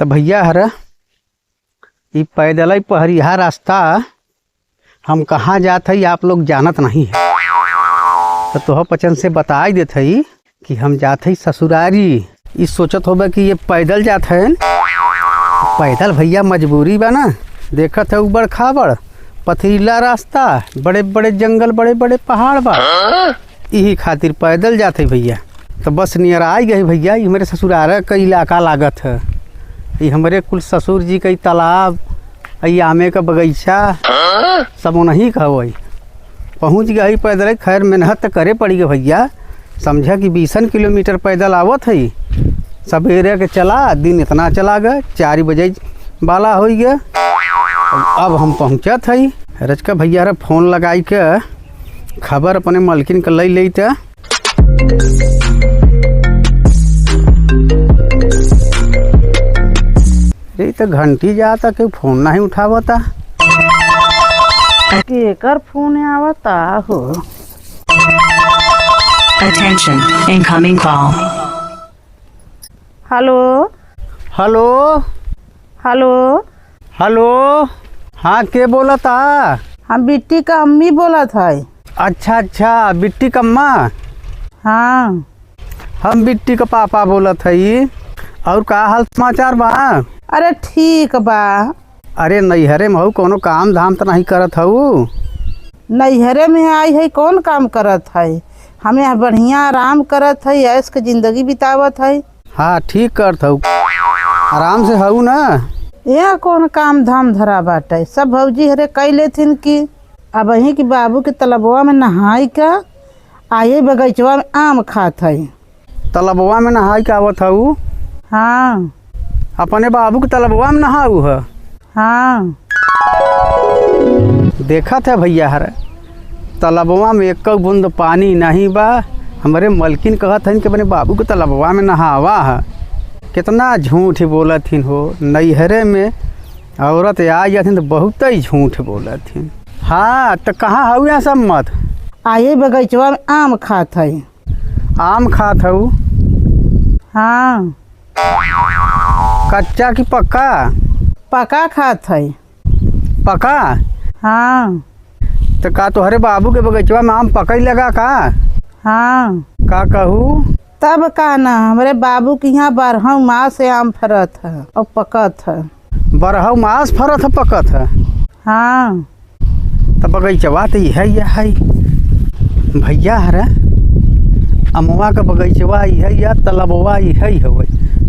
तो भैया हरा ये पैदल पहरिया रास्ता हम कहाँ जात हई आप लोग जानत नहीं है। तो तोह पचन से बता ही देत हई कि हम जात हई ससुरारी। इस सोचत होबे कि ये पैदल जात है। पैदल भैया मजबूरी बा ना, देखत है उबड़ खाबड़ पथरीला रास्ता, बड़े बड़े जंगल, बड़े बड़े पहाड़ बा, यही खातिर पैदल जाते भैया। तो बस नियर आई गई भैया। ये हमारे ससुरारा का इलाका लागत है। ये हमारे कुल ससुर जी का तालाब, ये आमे का बगीचा सब नहीं कहवई। पहुँच गई पैदल। खैर मेहनत करे पड़ी गई भैया। समझा कि 20 किलोमीटर पैदल आवत है। सवेरे के चला, दिन इतना चला गए, 4 बजे बाला हो गया। अब हम पहुँचत है। रचका भैया रे फोन लगाई के खबर अपने मलकिन के ले तो तो घंटी जाता कि फोन नहीं उठावता। केकर फोन आवता हो। Attention, incoming call. Hello hello hello. Hello, हाँ के बोला था? हम बिट्टी का अम्मी बोलत है। अच्छा अच्छा, बिट्टी का अम्मा। हाँ हम बिट्टी का पापा बोलत हई। और का हाल समाचार बा? अरे ठीक बा। अरे नैहरे में हूँ, कोनो काम धाम तो नहीं करत हूँ? नैहरे में आई है, कौन काम करत है? हमें बढ़िया आराम करत है, ऐश के जिंदगी बितावत है। हाँ ठीक करत हूँ, आराम से हूँ ना। यहाँ कौन काम धाम धरा बाटे। सब भौजी हरे कई लेथिन कि अब वहीं की बाबू के तलबवा में नहाई का आये बगीचवा में आम खात है। तलबवा में नहाई के आवत हूँ? हाँ अपने बाबू के तलबवा में नहाऊ है? हाँ देखा था भैया हर तलबवा में एक बूंद पानी नहीं बा। हमारे मलकिन कहत हन कि अपने बाबू के तलबवा में नहावा है। कितना झूठ बोलत हिन हो। नैहरे में औरत आ जाती तो बहुत ही झूठ बोलत हिन। हाँ तो कहाँ हूँ यहाँ सब मत? आये बगीचवा में आम खात है। आम खात हूँ? हाँ कच्चा कि पक्का? पका खात है। पका? हाँ तो का तोहरे बाबू के बगीचवा में आम पकई लगा का? हाँ का कहूँ? तब का ना, हमारे बाबू के यहाँ 12 मास से आम फरत है और पकत है। 12 मास फरत है पकत है? हाँ तो बगीचवा तो यह है भैया हरा। अमवा का बगीचवा यह या तलबवा यह हवे।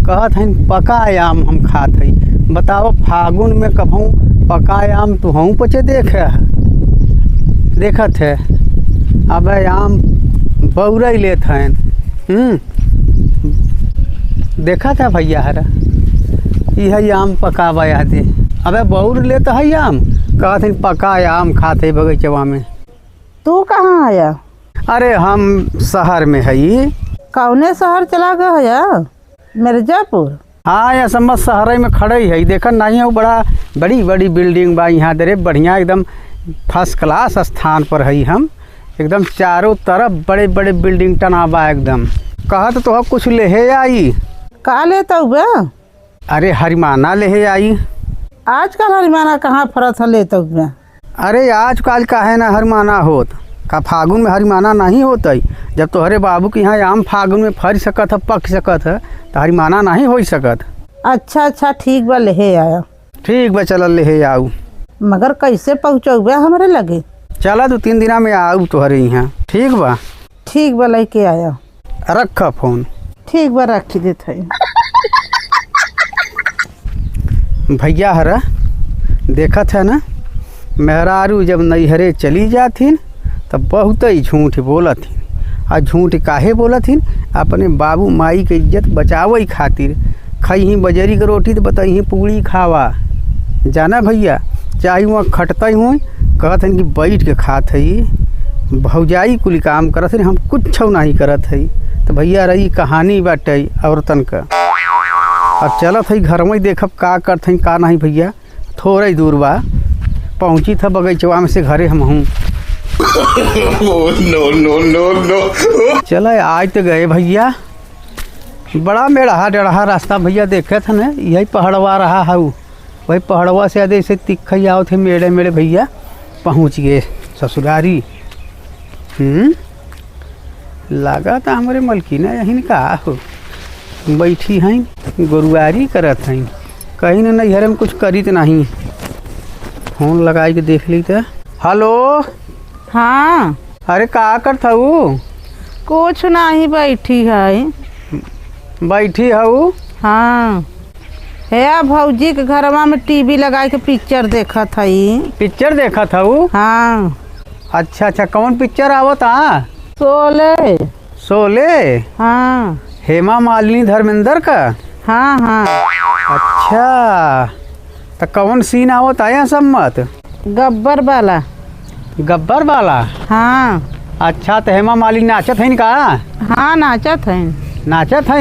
कहत है पका आम हम खात है। बताओ फागुन में कभू पका आम तो हूँ पचे देखत है। अब आम बौरई लेत हैं। देखा था भैया हरा यह आम पकावा यादे। अबे बौर लेत है आम, कहत है पका आम खाते बगीचवा में। तू कहाँ आया? अरे हम शहर में है। कौने शहर चला गया? मिर्जापुर? हाँ या समझ शहर में खड़े है। देखा नहीं है बड़ा बड़ी बड़ी बिल्डिंग बा यहाँ दरे बढ़िया एकदम फर्स्ट क्लास स्थान पर है। हम एकदम चारों तरफ बड़े बड़े बिल्डिंग टना बा एकदम। कहत तो कुछ ले आई। का लेता हुआ? अरे हरिमाना ले आई। आजकल हरिमाना कहाँ फरत है लेता हुआ? अरे आजकल का है ना हरिमाना होत का? फागुन में हरिमाना नहीं होता। जब तोहरे बाबू के यहाँ आम फागुन में फर सकत है, पक सकत है, तो हरिमाना नहीं हो सकत। अच्छा अच्छा ठीक बा, ले आया। ठीक बा चल ले आऊ। मगर कैसे पहुँचौबे हमारे लगे? चला 2-3 दिना में आऊ तोहरे यहाँ। ठीक बा? ठीक बा, लेके आया। रखा फोन। ठीक बा, रख देत है। भैया हरा देखत है ना, मेहरारू जब नैहरे चली जाथिन तब बहुत ही झूठ बोलथिन। आ झूठ काहे बोलथिन? अपने बाबू माई के इज्जत बचावे खातिर। खई बजरी के रोटी तो बताई पूड़ी खावा। जाना भैया, चाहे वहाँ खटते हुए कहत हन कि बैठ के खात है। भौजाई कुल काम करत है, हम कुछ नहीं करत है। तो भैया रही कहानी बाटे औरतन का। अब चलत है घर में देखब का करत है का नहीं। भैया थोड़ा दूर बा, पहुँची था बगीचवा में से घरे हम हूँ। No no no no. चलो आज तो गए भैया। बड़ा मेढ़ा डेढ़ा रास्ता भैया देखे थे न, यही पहाड़वा रहा है। वही पहाड़वा से आधे से तिखई आओ थे मेढ़े मेढ़े भैया पहुँच गए ससुरारी। लगा था हमारे मलकिना यही का हो बैठी हैं गोरुआरी करत हैं, कहीं न नैहरे में कुछ करी तो नहीं। फोन लगाई के देख ली तो। हेलो। हाँ अरे का करत हऊ? कुछ नहीं बैठी है। बैठी हऊ? हाँ है भौजी के घरवा में टीवी लगा के पिक्चर देखत हई। पिक्चर देखत हऊ? हाँ। अच्छा अच्छा, कौन पिक्चर आवत? शोले। शोले? हाँ हेमा मालिनी धर्मेंद्र का? हाँ हाँ। अच्छा, तो कौन सीन आवत आया सम्मत? गब्बर वाला। गब्बर वाला? हाँ। अच्छा, तो हेमा मालिनी नाचत है का? हाँ नाचत है। नाचत है?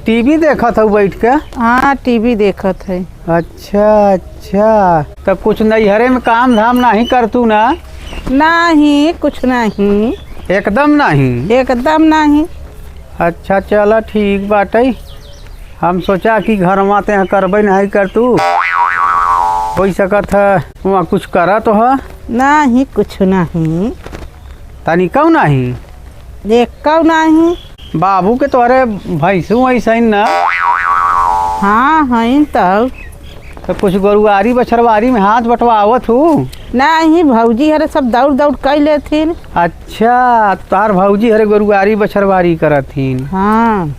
टीवी देखत हूँ बैठ के? हाँ टीवी देखत है। अच्छा अच्छा, तब कुछ नैहरे में काम धाम नहीं कर तू ना? नहीं कुछ नहीं। एकदम नहीं? एकदम नहीं। अच्छा चलो ठीक बाटे। हम सोचा कि घर में ते करबे नहीं कर तू, हो सकत है वहाँ कुछ करा तो है? नहीं कुछ नहीं। तनिका नहीं? देखो नहीं। बाबू के तोहरे भैंसू ऐसा न? हाँ है तो कुछ गोरुआरी बछरवारी में हाथ बटवावत हूँ? नहीं भौजी हरे सब दौड़ दौड़ कर लेथिन। अच्छा, तार भौजी हरे गोरुआरी बछरवारी करथिन? हाँ।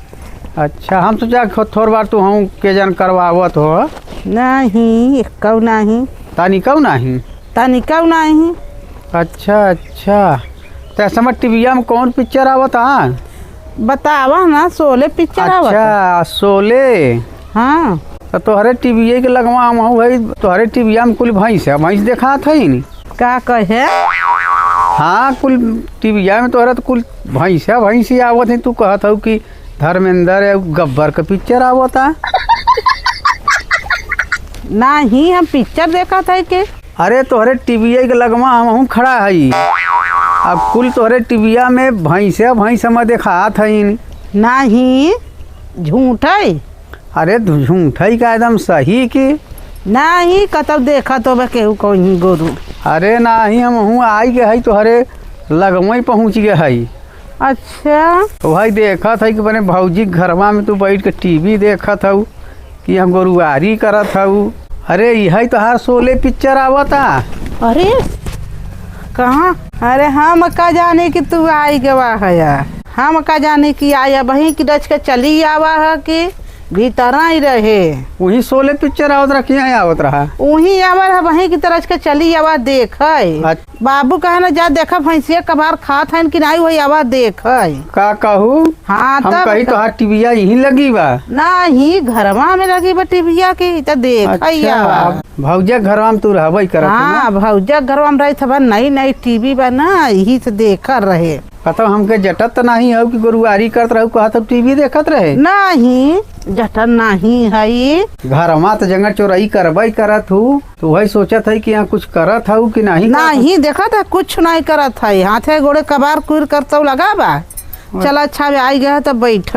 अच्छा, हम सोचा थोड़ बार तू हूँ के जन करवावत हो। नहीं कौ नहीं। तनिका नहीं? तनिका नहीं। अच्छा अच्छा, तो समय टीविया में कौन पिक्चर आवत? बतावा ना शोले पिक्चर आवत। अच्छा शोले। हाँ। तो तोहरे टीवी के लगवा हम भाई तोहरे टीविया में कुल भैंस देखा था ही नहीं? का कहे? हाँ कुल टीविया में तोहरा तो कुल भैंसी आवत है। तू कहत हूँ कि धर्मेंद्र गब्बर का पिक्चर आवता? नहीं हम पिक्चर देखा था के। अरे तोहरे टीविया के लगवा हम खड़ा है, अब कुल तोहरे टीविया में भैंस में देखा था ही नहीं झूठ है। अरे झूठ ही का एकदम सही की नहीं कतब देखा तो केहू कहीं गोरू। अरे नहीं, हम हूँ आई के है तोहरे लगवा पहुँच गए है। अच्छा तो भाई देखा था कि बने भौजी घरवा में तू बैठ के टीवी देखत हूँ कि हम गोरुआरी करत हूँ। अरे यही तो हर शोले पिक्चर आवता। अरे कहाँ? अरे हम का जाने कि तू आई गवा है, हम का जाने कि आया वहीं की रच के चली आवा है कि भीतर ही रहे। वही शोले पिक्चर आवत रहा कि आवत रहा? वहीं आवर है वहीं की तरह के चली आवा देख। बाबू कहे ना जा देखा भैंसिया कबार खात है कि नहीं वही आवा देख। का कहू? हाँ हम कही तो हर टीविया यही लगी बा? नहीं घरवा में लगी बा टीविया की तो देख। अच्छा, भौजा घरवा में तू रहबई करत? हाँ भौजा घरवा में रही था, नई नई टीवी बा ना यही से देखा रहे। कहता हमके जटत तो नहीं हो कि गोरुआरी करत रहू, कहता टीवी देखत रहे? नहीं जटन नहीं है। घरवा तो जंगल चोरई करबई करत हूँ, तो वही सोचत है कि यहाँ कुछ करत हूँ कि नहीं? नहीं देखा था कुछ नहीं करत है, हाथे गोड़े कबार कुर करता लगा बा। चल अच्छा आई गया तो बैठ।